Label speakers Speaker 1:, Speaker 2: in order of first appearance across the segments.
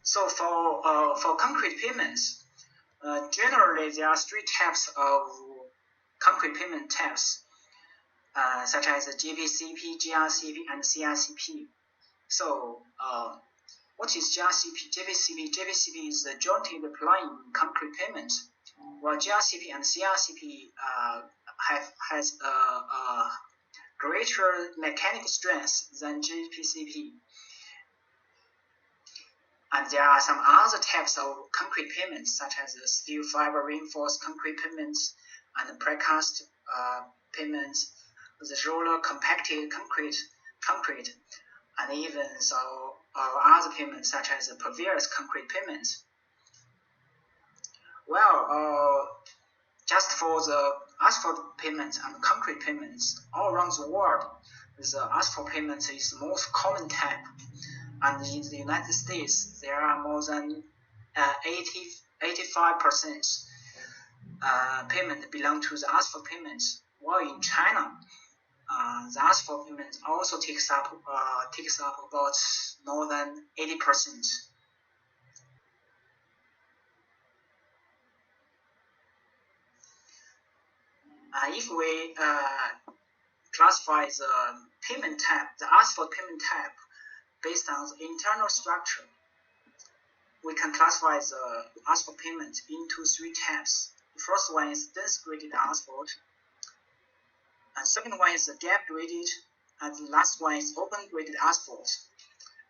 Speaker 1: So for concrete pavements, generally there are three types of concrete pavement types, such as JPCP, GRCP, and CRCP. So what is GRCP? JPCP is the jointed plain concrete pavement, while GRCP and CRCP has a greater mechanical strength than JPCP. And there are some other types of concrete pavements, such as steel fiber reinforced concrete pavements and precast pavements, the roller compacted concrete, and even other pavements such as pervious concrete pavements. Well, just for the asphalt pavements and concrete pavements all around the world, the asphalt pavement is the most common type. And in the United States, there are more than 85% pavement belong to the asphalt pavement. While in China, the asphalt pavement also takes up about more than 80%. If we classify the pavement type, the asphalt pavement type, based on the internal structure, we can classify the asphalt pavement into three types. The first one is dense graded asphalt, and the second one is the gap graded, and the last one is open graded asphalt.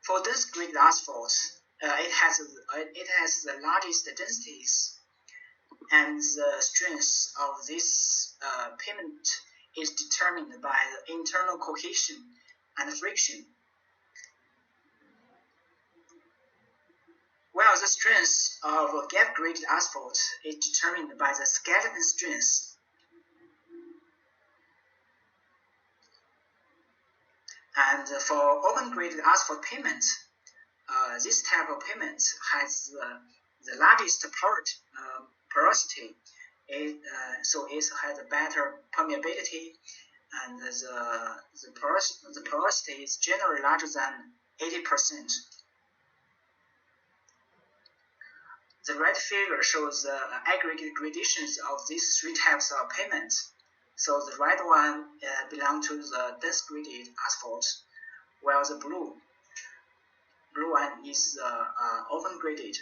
Speaker 1: For dense graded asphalt, it has the largest densities, and the strength of this pavement is determined by the internal cohesion and friction. While the strength of gap-graded asphalt is determined by the skeleton strength. And for open-graded asphalt pavement, this type of pavement has the largest porosity, so it has a better permeability, and the porosity is generally larger than 80%. The red figure shows the aggregate gradations of these three types of pavement. So the red one belongs to the dense graded asphalt, while the blue one is open graded.